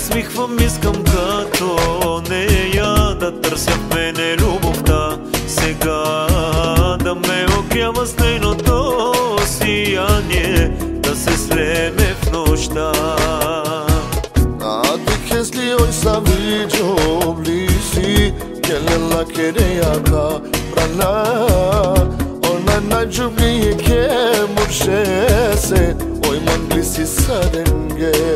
усмихвам, искам като нея да търся в мене любовта. Сега да ме окрява с нейното сияние, да се слеме в нощта. Adı kesli oysa vijoblisi Kellela kereya ka prana Ona na jubli ke murshese Oy manglisi sarenge